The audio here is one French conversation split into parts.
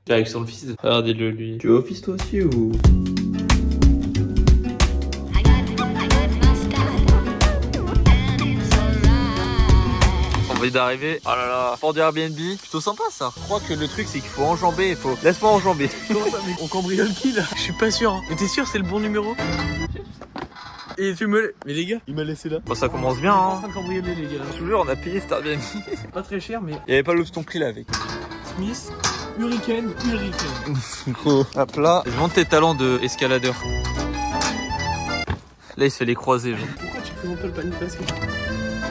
Direction le fils. Regardez-le lui. Tu es au fils toi aussi ou... On vient d'arriver. Oh là là, fort du Airbnb. Plutôt sympa ça. Je crois que le truc c'est qu'il faut enjamber. Laisse-moi enjamber. Comment ça, mec? On cambriole qui là? Je suis pas sûr. Hein. Mais t'es sûr c'est le bon numéro? Et tu me... Mais les gars, il m'a laissé là. Bon, ça commence bien On est en hein. train de cambrioler les gars. Toujours on a payé cet Airbnb. Pas très cher mais... Il y avait pas l'option prix là avec. Smith, Hurricane. Gros. Hop là. Je monte tes talents de escaladeur. Là il se fait les croiser genre. Pourquoi tu fais un peu le panique basket?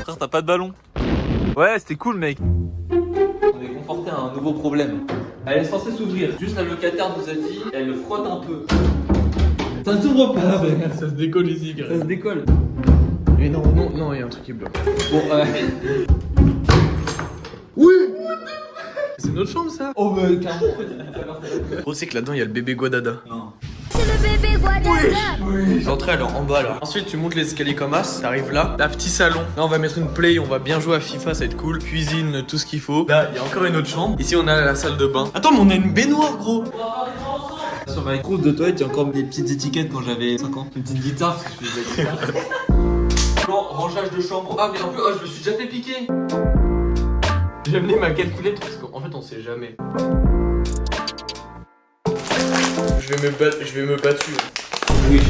Frère t'as pas de ballon? Ouais c'était cool mec. On est confronté à un nouveau problème. Elle est censée s'ouvrir. Juste la locataire nous a dit, elle le frotte un peu. Ça s'ouvre pas frère. Ça se décolle ici gars. Ça se décolle. Mais non, il y a un truc qui bloque. Bon Oui. C'est notre chambre ça. Oh mais carrément. Gros c'est que là-dedans il y a le bébé Guadada. Non. C'est le bébé Guadada. Oui. L'entrée elle est en bas là. Ensuite tu montes les escaliers comme as, t'arrives là. Là petit salon. Là on va mettre une play, on va bien jouer à FIFA, ça va être cool. Cuisine, tout ce qu'il faut. Là il y a encore une autre chambre. Ici on a la salle de bain. Attends mais on a une baignoire gros. Sur ma trousse de toilette, il y a encore des petites étiquettes quand j'avais 5 ans. Une petite guitare parce que je faisais de la guitare. Plan rangeage de chambre. Ah mais en plus, je me suis déjà fait piquer. J'ai amené ma calculette parce qu'en fait on sait jamais. Je vais me battre. Oui.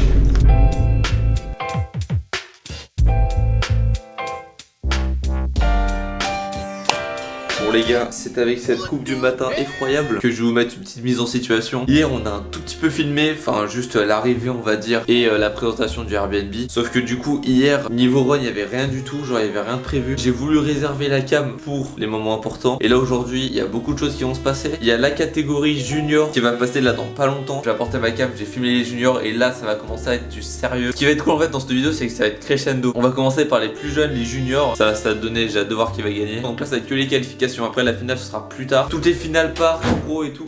Bon les gars, c'est avec cette coupe du matin effroyable que je vais vous mettre une petite mise en situation. Hier on a un tout petit peu filmé, enfin juste l'arrivée on va dire et la présentation du Airbnb. Sauf que du coup hier, niveau run il n'y avait rien du tout, genre il n'y avait rien de prévu. J'ai voulu réserver la cam pour les moments importants. Et là aujourd'hui il y a beaucoup de choses qui vont se passer. Il y a la catégorie junior qui va passer là dans pas longtemps. J'ai apporté ma cam, j'ai filmé les juniors et là ça va commencer à être du sérieux. Ce qui va être cool en fait dans cette vidéo c'est que ça va être crescendo. On va commencer par les plus jeunes, les juniors. Ça va donner, j'ai hâte de voir qui va gagner. Donc là ça va être que les qualifications. Après la finale ce sera plus tard. Toutes les finales partent en gros et tout.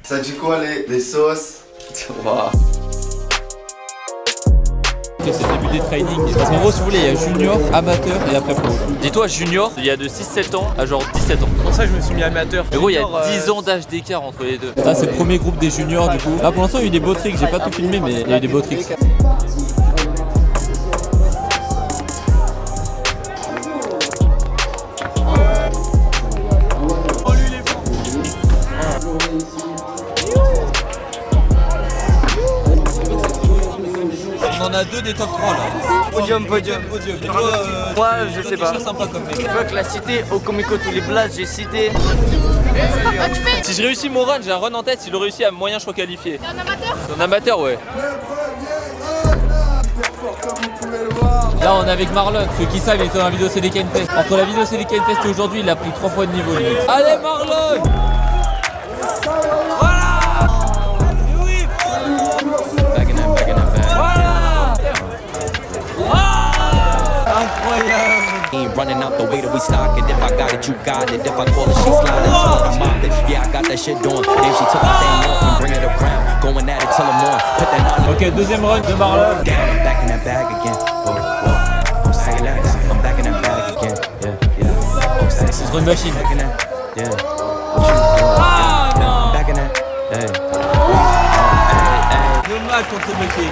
Ça dit quoi les sauces? Wow. C'est le début des trainings. Parce qu'en gros si vous voulez il y a junior, amateur et après pro. Dis-toi junior il y a de 6-7 ans à genre 17 ans. C'est pour ça que je me suis mis amateur. Mais gros il y a 10 ans d'âge d'écart entre les deux. Ça c'est le premier groupe des juniors du coup. Là pour l'instant il y a eu des beaux tricks, j'ai pas tout filmé mais il y a eu des beaux tricks. On en a deux des top 3 là. Podium. Moi Je sais pas. Sympa comme mec. Je veux que la cité au Comico tous les blasts j'ai cité. Si je réussis mon run, j'ai un run en tête. Si je le réussis à moyen, je suis qualifié. T'es un amateur? C'est un amateur, ouais. Là, on est avec Marlon. Ceux qui savent, il était dans la vidéo CDKN Fest. Entre la vidéo CDKN Fest et aujourd'hui, il a pris 3 fois de niveau. Limite. Allez, Marlon! Running out the way that we stock it. If I got it, you got it. If I call it, she slide it. Tell her to mop it. Yeah, I got that shit doing. Then she took my thing off and bring it around. Going at it till I'm on. Put that on. Ok, deuxième run de Marlon. Down, I'm back in that bag again. Whoa, whoa. I'm saying that. I'm back in that bag again. Yeah. I'm saying C'est une machine. back in that. Yeah. What you doing? Yeah. I'm back in that. Hey. Dommage contre le métier.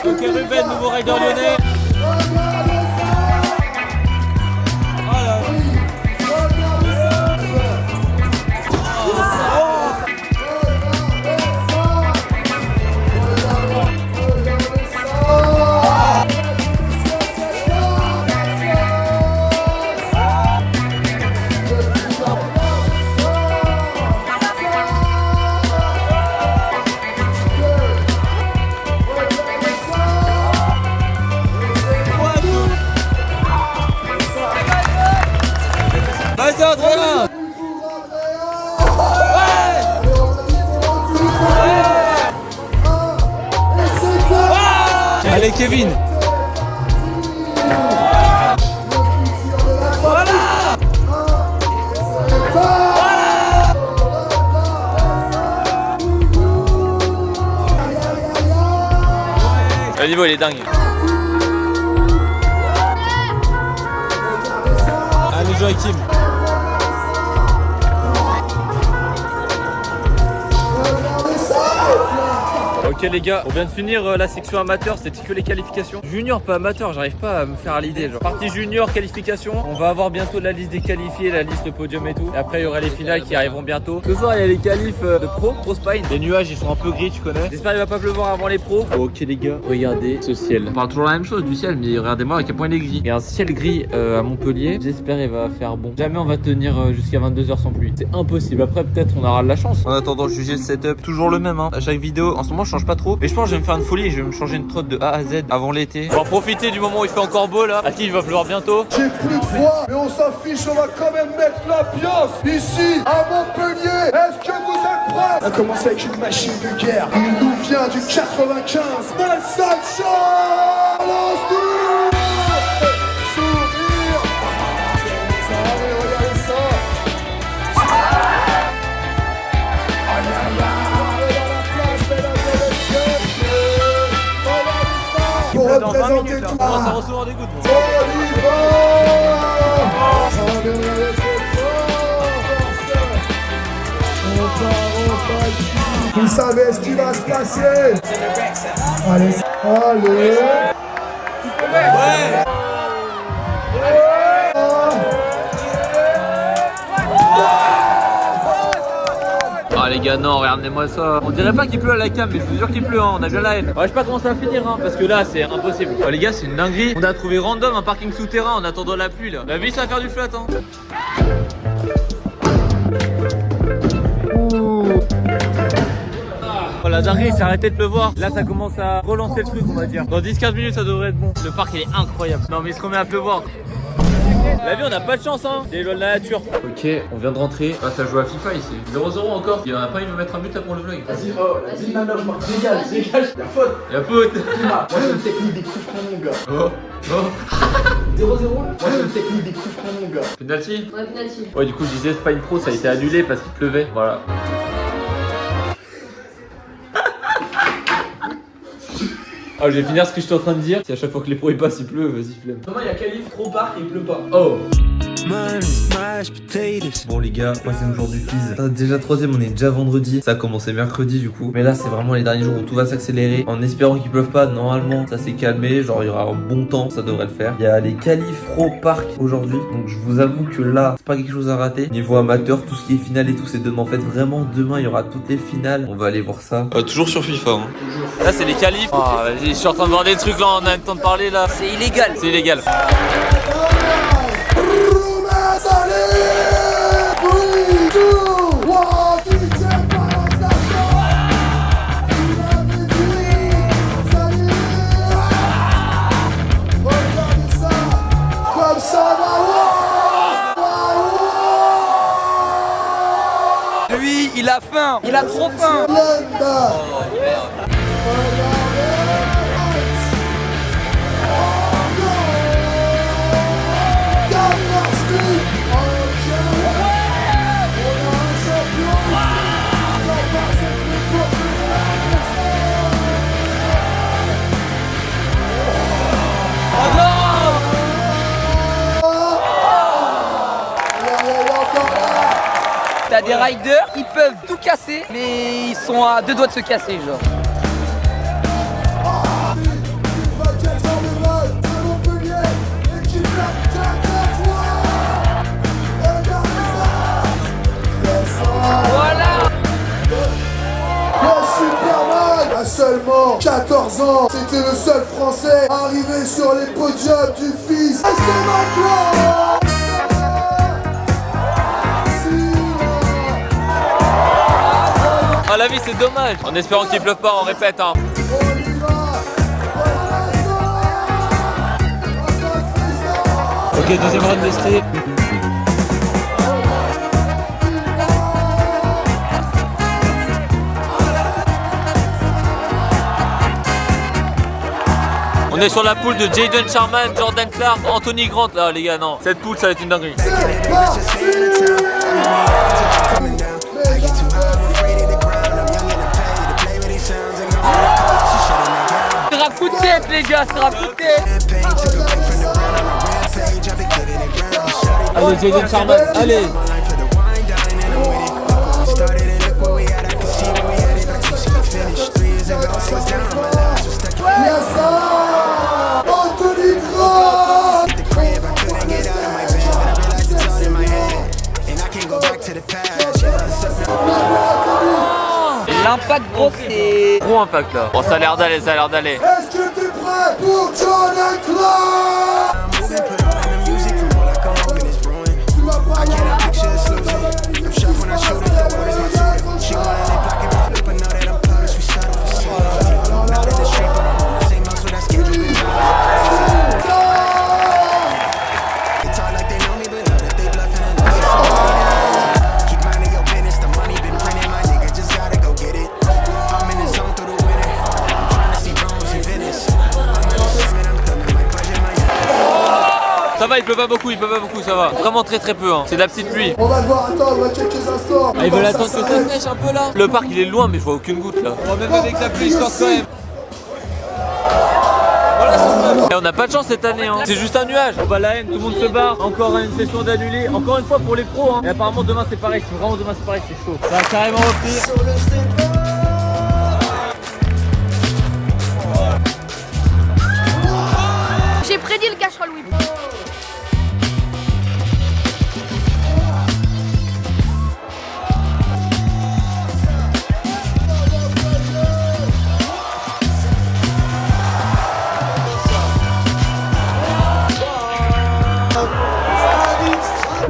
Ok Ruben, nouveau rider lyonnais. Vas-y Adrien. Allez Kevin. Le niveau il est dingue. Allez, Joachim. Ok les gars, on vient de finir la section amateur, c'était que les qualifications. Junior pas amateur, j'arrive pas à me faire à l'idée. Genre partie junior, qualification, on va avoir bientôt la liste des qualifiés, la liste podium et tout. Et après il y aura les finales qui arriveront bientôt. Ce soir il y a les qualifs de pro spine. Les nuages ils sont un peu gris, tu connais. J'espère qu'il va pas pleuvoir avant les pros. Ok les gars, regardez ce ciel. On parle toujours la même chose du ciel, mais regardez-moi à quel point il est gris. Il y a un ciel gris à Montpellier, j'espère il va faire bon. Jamais on va tenir jusqu'à 22 h sans pluie. C'est impossible, après peut-être on aura de la chance. En attendant, juger le setup, toujours le même hein. À chaque vidéo, en ce moment je change pas trop. Mais je pense que je vais me faire une folie, je vais me changer une trotte de A à Z avant l'été. On va profiter du moment où il fait encore beau là. À qui il va pleuvoir bientôt. J'ai plus de froid, mais on s'affiche, on va quand même mettre l'ambiance ici à Montpellier. Est-ce que vous êtes prêts? On a commencé avec une machine de guerre. Il nous vient du 95. Nelson Charles sourire. Allez, regardez ça. Pour représenter tout On va recevoir des gouttes. Vous savez ce qui va se passer. Allez, allez. Ouais. Ah les gars non, regardez-moi ça. On dirait pas qu'il pleut à la cam, mais je vous jure qu'il pleut hein, on a déjà la haine. Ouais, je sais pas comment ça va finir hein, parce que là c'est impossible. Oh, les gars c'est une dinguerie. On a trouvé random un parking souterrain en attendant la pluie là. La vie ça va faire du flat hein. Oh la dinguerie, c'est arrêté de pleuvoir. Là ça commence à relancer le truc on va dire. Dans 10-15 minutes ça devrait être bon. Le parc il est incroyable. Non mais il se remet à pleuvoir. La vie on a pas de chance hein. C'est les lois de la nature. Ok, on vient de rentrer. Ah ça joue à FIFA ici. 0-0 encore. Il y en a pas, il veut mettre un but là pour le vlog. Vas-y, vas-y, maintenant je marque. Dégage. Y'a faute. Y'a faute. Moi j'ai une technique des coups francs mon gars. Oh, oh. 0-0 là. Moi j'ai une technique des coups francs mon gars. Penalty. Ouais, penalty. Ouais du coup je disais Spine Pro ça a été annulé parce qu'il pleuvait. Voilà. Ah, je vais finir ce que je suis en train de dire. Si à chaque fois que les pros ils passent, il pleut, vas-y, flemme. Comment il y a qualif trop parc et il pleut pas? Oh! Bon les gars, troisième jour du quiz. Déjà troisième, on est déjà vendredi. Ça a commencé mercredi du coup. Mais là c'est vraiment les derniers jours où tout va s'accélérer. En espérant qu'il pleuve pas, normalement ça s'est calmé. Genre il y aura un bon temps, ça devrait le faire. Il y a les qualifs pro parc aujourd'hui. Donc je vous avoue que là, c'est pas quelque chose à rater. Niveau amateur, tout ce qui est finale et tout, c'est demain. En fait vraiment demain il y aura toutes les finales. On va aller voir ça. Toujours sur FIFA hein. Là c'est les qualifs. Oh, vas-y, je suis en train de voir des trucs là, on a le temps de parler là. C'est illégal. C'est illégal. Lui, il a faim. Il a trop faim. T'as des riders, ils peuvent tout casser, mais ils sont à 2 doigts de se casser, genre. Voilà. Le Superman a seulement 14 ans. C'était le seul Français arrivé sur les podiums du FIS. Et c'est maintenant. Ah la vie c'est dommage. En espérant qu'il pleuve pas, on répète hein. Ok, deuxième round d'essai. On est sur la poule de Jayden Sharman, Jordan Clark, Anthony Grant. Là les gars non, cette poule ça va être une dinguerie. coup de tête les gars, sur un coup de tête. Allez Jaden Charman, allez. L'impact gros c'est... Gros impact là. Bon ça a l'air d'aller, ça a l'air d'aller. Est-ce que t'es prêt pour John and Clark? Tu vas pas Ça va, il pleut pas beaucoup, ça va. Vraiment très peu, hein. C'est de la petite pluie. On va devoir attendre quelques instants. Ah, ils veulent attendre que ça sèche un peu là. Le parc il est loin, mais je vois aucune goutte là. Oh, même avec la pluie, il sort quand même. Et on n'a pas de chance cette année, hein. C'est juste un nuage. Bon bah la haine, tout le monde se barre. Encore une session d'annulé. Encore une fois pour les pros, hein. Et apparemment demain c'est pareil. Si vraiment demain c'est pareil, c'est chaud. Ça va carrément repris. J'ai prédit le casserole, oui.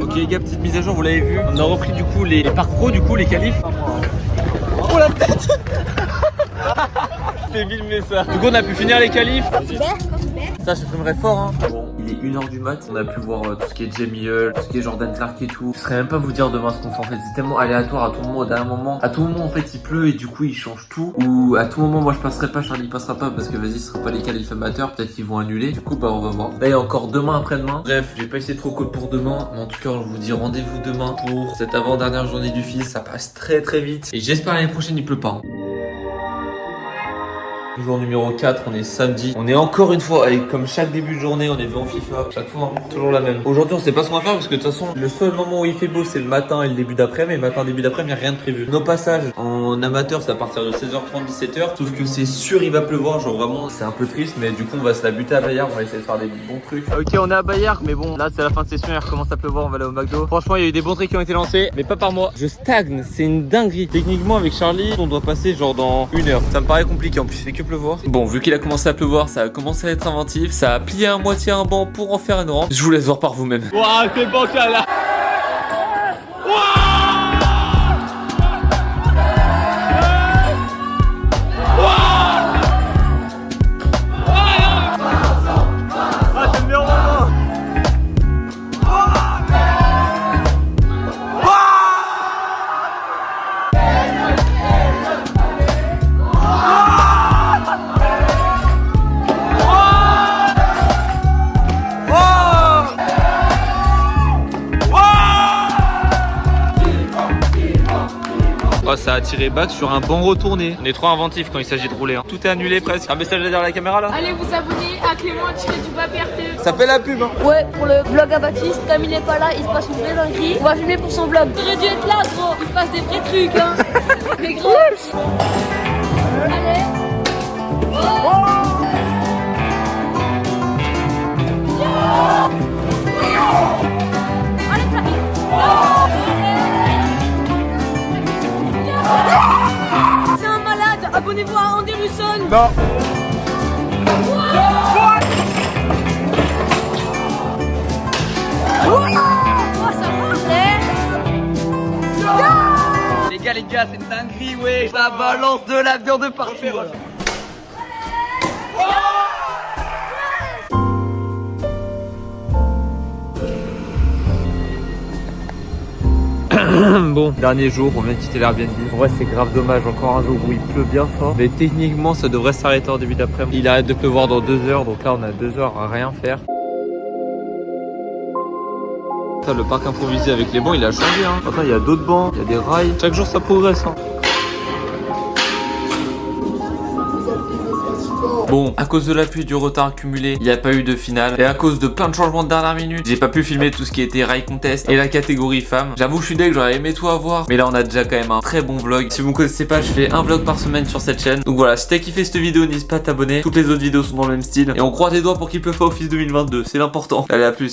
Ok les gars, petite mise à jour, vous l'avez vu. On a repris du coup les parcs pro, du coup les qualifs. Oh la tête. Fais filmer ça. Du coup on a pu finir les qualifs. Ça je filmerais fort hein. Bon, il est 1h du mat, on a pu voir tout ce qui est Jamie Hull, tout ce qui est Jordan Clark et tout. Je saurais même pas vous dire demain ce qu'on fait en fait, c'est tellement aléatoire à tout moment, au dernier moment. À tout moment en fait il pleut et du coup il change tout. Ou à tout moment moi je passerai pas, Charlie passera pas parce que vas-y ce sera pas les qualifs amateurs, peut-être qu'ils vont annuler. Du coup bah on va voir. Là il y a encore demain après-demain. Bref, j'ai pas essayé trop cool pour demain, mais en tout cas je vous dis rendez-vous demain pour cette avant-dernière journée du fils, ça passe très vite. Et j'espère l'année prochaine il pleut pas. Jour numéro 4, on est samedi. On est encore une fois, avec comme chaque début de journée, on est devant FIFA. Chaque fois, hein, toujours la même. Aujourd'hui, on sait pas ce qu'on va faire parce que de toute façon, le seul moment où il fait beau, c'est le matin et le début d'après-midi. Mais matin, début d'après-midi, il n'y a rien de prévu. Nos passages en amateur, c'est à partir de 16h30, 17h. Sauf que c'est sûr, il va pleuvoir. Genre vraiment, c'est un peu triste. Mais du coup, on va se la buter à Bayard. On va essayer de faire des bons trucs. Ok, on est à Bayard, mais bon, là c'est la fin de session, il recommence à pleuvoir, on va aller au McDo. Franchement, il y a eu des bons trucs qui ont été lancés, mais pas par moi. Je stagne, c'est une dinguerie. Techniquement, avec Charlie, on doit passer genre dans 1 heure. Ça me paraît compliqué, en plus, il fait que pleuvoir. Bon, vu qu'il a commencé à pleuvoir, ça a commencé à être inventif. Ça a plié à moitié un banc pour en faire une rampe. Je vous laisse voir par vous-même. Waouh, c'est bancal là. Oh, ça a tiré back sur un banc retourné. On est trop inventif quand il s'agit de rouler. Hein. Tout est annulé presque. Un message derrière la caméra là. Allez vous abonner à Clément tiré du bas PRTE. Ça fait la pub hein. Ouais, pour le vlog à Baptiste, comme il n'est pas là, il se passe une vraie dinguerie. On va filmer pour son vlog. J'aurais dû être là, gros. Il se passe des vrais trucs, hein. Mais gros. Allez. C'est un malade. Abonnez-vous à Andy Russon. Non. Les gars, c'est une dinguerie, ouais. Ça balance de la viande de partout. Bon, dernier jour, on vient de quitter l'Airbnb. En vrai, c'est grave dommage. Encore un jour où il pleut bien fort. Mais techniquement, ça devrait s'arrêter en début d'après-midi. Il arrête de pleuvoir dans 2 heures. Donc là, on a 2 heures à rien faire. Le parc improvisé avec les bancs, il a changé. Hein. Attends, il y a d'autres bancs, il y a des rails. Chaque jour, ça progresse. Hein. Bon, à cause de la pluie et du retard accumulé, il n'y a pas eu de finale. Et à cause de plein de changements de dernière minute, j'ai pas pu filmer tout ce qui était Rail Contest et la catégorie femmes. J'avoue, je suis deg, j'aurais aimé tout avoir. Mais là, on a déjà quand même un très bon vlog. Si vous me connaissez pas, je fais un vlog par semaine sur cette chaîne. Donc voilà, si t'as kiffé cette vidéo, n'hésite pas à t'abonner. Toutes les autres vidéos sont dans le même style. Et on croise les doigts pour qu'il pleuve pas au FIS 2022. C'est l'important. Allez, à plus.